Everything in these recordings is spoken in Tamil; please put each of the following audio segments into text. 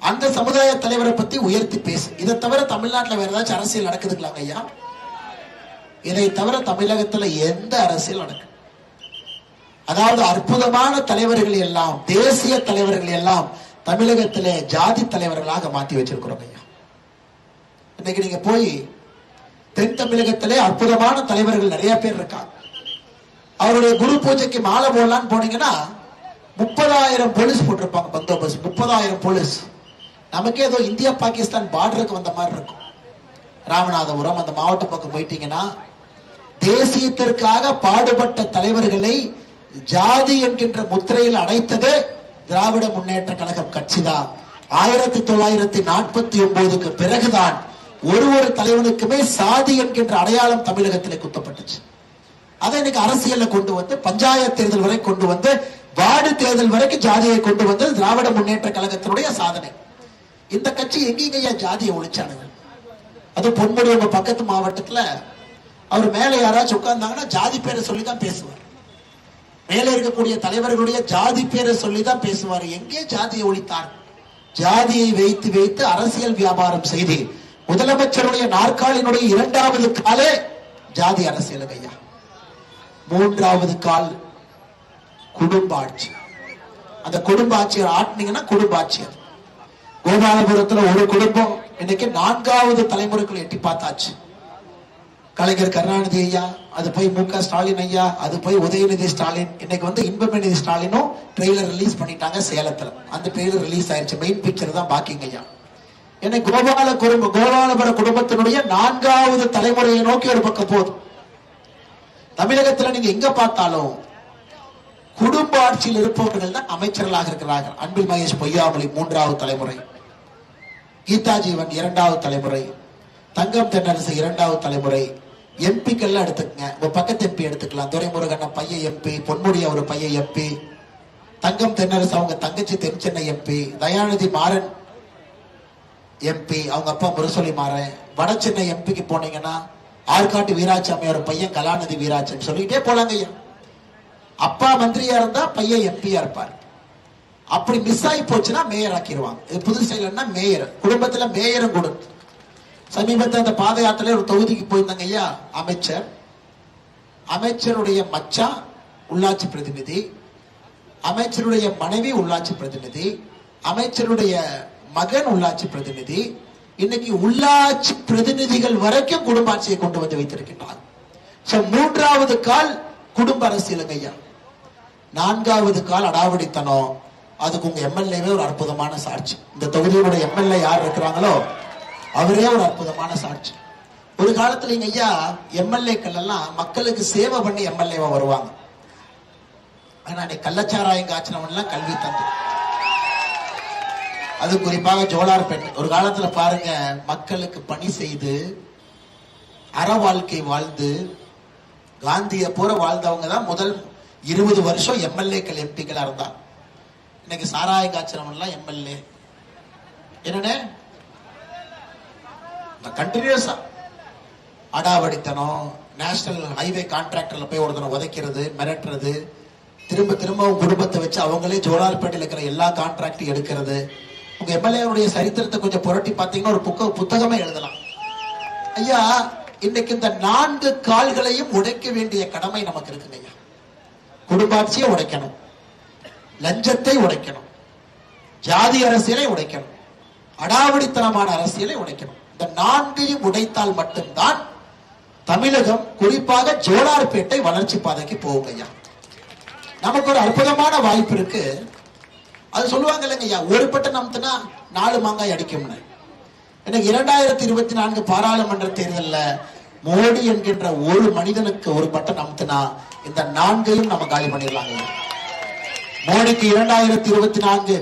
அந்த சமுதாய தலைவரை பத்தி உயர்த்தி பேசு. இதை தவிர தமிழ்நாட்டில் வேற ஏதாச்சும் அரசியல் நடக்குதுங்களாங்க ஐயா? இதை தவிர தமிழகத்துல எந்த அரசியல் நடக்கு? அதாவது அற்புதமான தலைவர்கள் எல்லாம், தேசிய தலைவர்கள் எல்லாம் தமிழகத்திலே ஜாதி தலைவர்களாக மாற்றி வச்சிருக்கிறோம் ஐயா. இன்னைக்கு நீங்க போய் தென் தமிழகத்திலே அற்புதமான தலைவர்கள் நிறைய பேர் இருக்காங்க. அவருடைய குரு பூஜைக்கு மாலை போடலான்னு போனீங்கன்னா 30,000 போலீஸ் போட்டிருப்பாங்க பந்தோபஸ்து. 30,000 போலீஸ். நமக்கே ஏதோ இந்தியா பாகிஸ்தான் பார்டருக்கு வந்த மாதிரி இருக்கும். ராமநாதபுரம் அந்த மாவட்ட பக்கம் போயிட்டீங்கன்னா தேசியத்திற்காக பாடுபட்ட தலைவர்களை ஜாதி என்கின்ற முத்திரையில் அடைத்தது திராவிட முன்னேற்ற கழகம் கட்சிதான். 1949க்கு பிறகுதான் ஒரு தலைவனுக்குமே சாதி என்கின்ற அடையாளம் தமிழகத்திலே குத்தப்பட்டுச்சு. அதை இன்னைக்கு அரசியல்ல கொண்டு வந்து பஞ்சாயத்து தேர்தல் வரை கொண்டு வந்து வார்டு தேர்தல் வரைக்கும் ஜாதியை கொண்டு வந்தது திராவிட முன்னேற்ற கழகத்தினுடைய சாதனை. இந்த கட்சி எங்கேயா ஜாதியை ஒழிச்சானுங்க? அது பொன்முடி உங்க பக்கத்து மாவட்டத்துல அவர் மேல யாராச்சும் உட்கார்ந்தாங்கன்னா ஜாதி பேரை சொல்லிதான் பேசுவார். மேல இருக்கக்கூடிய தலைவர்களுடைய ஜாதி பேரை சொல்லிதான் பேசுவார். எங்கே ஜாதியை ஒழித்தார்? ஜாதியை வைத்து வைத்து அரசியல் வியாபாரம் செய்து முதலமைச்சருடைய நாற்காலினுடைய 2வது காலே ஜாதி அரசியல் ஐயா. 3வது கால் குடும்ப ஆட்சி. அந்த குடும்ப ஆட்சியர் ஆட்டினீங்கன்னா குடும்ப ஆட்சியர். கோபாலபுரத்துல ஒரு குடும்பம் இன்னைக்கு 4வது தலைமுறைக்குள்ள எட்டி பார்த்தாச்சு. கலைஞர் கருணாநிதி ஐயா, அது போய் மு க ஸ்டாலின் ஐயா, அது போய் உதயநிதி ஸ்டாலின், இன்னைக்கு வந்து இன்பநிதி ஸ்டாலினும் ட்ரெய்லர் ரிலீஸ் பண்ணிட்டாங்க சேலத்துல. அந்த ட்ரெய்லர் ரிலீஸ் ஆயிடுச்சு. மெயின் பிக்சர் தான் பாக்கிங்க ஐயா. எனக்கு கோபாலபுர குடும்பத்தினுடைய 4வது தலைமுறையை நோக்கி ஒரு பக்கம் போகுது. தமிழகத்துல நீங்க எங்க பார்த்தாலும் குடும்ப ஆட்சியில் இருப்பவர்கள் தான் அமைச்சர்களாக இருக்கிறார்கள். அன்பில் மகேஷ் பொய்யாமொழி 3வது தலைமுறை, கீதா ஜீவன் 2வது தலைமுறை, தங்கம் தென்னரசு 2வது தலைமுறை. எம்பிக்கெல்லாம் எடுத்துக்கங்க. உங்க பக்கத்து எம்பி எடுத்துக்கலாம். துரைமுருகன் பையன் எம்பி, பொன்முடி அவர் பையன் எம்பி, தங்கம் தென்னரசு அவங்க தங்கச்சி தென் சென்னை எம்பி, தயாநிதி மாறன் எம்பி, அவங்க அப்பா முரசொலி மாறன். வட சென்னை எம்பிக்கு போனீங்கன்னா ஆற்காட்டு வீராசாமி அவர் பையன் கலாநிதி வீராச்சன். சொல்லிட்டே போலாங்க ஐயா. அப்பா மந்திரியா இருந்தா பையன் எம்பியா இருப்பார். அப்படி மிஸ் ஆகி போச்சுன்னா மேயர் ஆக்கிடுவாங்க. இது புது ஸ்டைல்னா மேயர், குடும்பத்துல மேயரும் கொடுத்து. சமீபத்தில் அந்த பாத யாத்திரை ஒரு தொகுதிக்கு போயிருந்தாங்க ஐயா. அமைச்சருடைய மச்சா உள்ளாட்சி பிரதிநிதி, அமைச்சருடைய மனைவி உள்ளாட்சி பிரதிநிதி, அமைச்சருடைய மகன் உள்ளாட்சி பிரதிநிதி. இன்னைக்கு உள்ளாட்சி பிரதிநிதிகள் வரைக்கும் குடும்ப ஆட்சியை கொண்டு வந்து வைத்திருக்கின்றார். 3வது கால் குடும்ப அரசியலுங்க ஐயா. 4வது கால் அடாவடித்தனம். அதுக்கு உங்க எம்எல்ஏவே ஒரு அற்புதமான சாட்சி. இந்த தொகுதியோட எம்எல்ஏ யார் இருக்கிறாங்களோ அவரே ஒரு அற்புதமான சாட்சி. ஒரு காலத்துல இங்க ஐயா எம்எல்ஏக்கள் எல்லாம் மக்களுக்கு சேவை பண்ணி எம்எல்ஏவா வருவாங்க. ஆனா கள்ளச்சாராயம் காய்ச்சினவன் எல்லாம் கல்வி தந்து, அது குறிப்பாக ஜோலார்பேட்டை ஒரு காலத்துல பாருங்க, மக்களுக்கு பணி செய்து அற வாழ்க்கை வாழ்ந்து காந்திய போற வாழ்ந்தவங்க தான் முதல் 20 வருஷம் எம்எல்ஏக்கள் எம்பிக்களா இருந்தா. இன்னைக்கு சாராய காய்ச்சனவன்லாம் எம்எல்ஏ. என்னன்னு கண்டினியூஸா அடாவடித்தனம், நேஷனல் ஹைவே கான்ட்ராக்டர்ல போய் ஒருத்தனை உதைக்கிறது, மிரட்டுறது, திரும்ப திரும்ப குடும்பத்தை வச்சு அவங்களே ஜோலார்பேட்டையில் இருக்கிற எல்லா கான்ட்ராக்டையும் எடுக்கிறது. உங்க எம்எல்ஏவுடைய சரித்திரத்தை கொஞ்சம் புரட்டி பார்த்தீங்கன்னா ஒரு புத்தகமே எழுதலாம் ஐயா. இன்னைக்கு இந்த 4 கால்களையும் உடைக்க வேண்டிய கடமை நமக்கு இருக்குங்க ஐயா. குடும்பாட்சியை உடைக்கணும், லஞ்சத்தை உடைக்கணும், ஜாதி அரசியலை உடைக்கணும், அடாவடித்தனமான அரசியலை உடைக்கணும். இந்த 4ஐயும் உடைத்தால் மட்டும்தான் தமிழகம், குறிப்பாக ஜோலார்பேட்டை வளர்ச்சி பாதைக்கு போகுங்க ஐயா. நமக்கு ஒரு அற்புதமான வாய்ப்பு இருக்கு. அது சொல்லுவாங்க இல்லைங்க ஐயா, ஒரு பட்டம் நம்புனா 4 மாங்காய் அடிக்கும்னு. எனக்கு 2024 பாராளுமன்ற தேர்தலில் மோடி என்கின்ற ஒரு மனிதனுக்கு ஒரு பட்டம் நம்புனா இந்த 4ஐயும் நம்ம காலி பண்ணிடலாங்க. மோடிக்கு 2024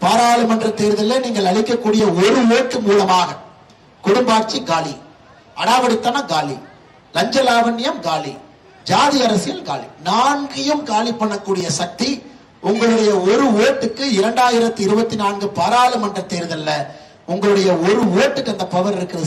பாராளுமன்ற தேர்தலில் நீங்கள் அளிக்கக்கூடிய ஒரு ஓட்டு மூலமாக குடும்பாட்சி காலி, அடாவடித்தனம் காலி, லஞ்ச லாவண்யம் காலி, ஜாதி அரசியல் காலி. 4ஐயும் காலி பண்ணக்கூடிய சக்தி உங்களுடைய ஒரு ஓட்டுக்கு 2024 பாராளுமன்ற தேர்தலில் உங்களுடைய ஒரு ஓட்டுக்கு அந்த பவர் இருக்குது.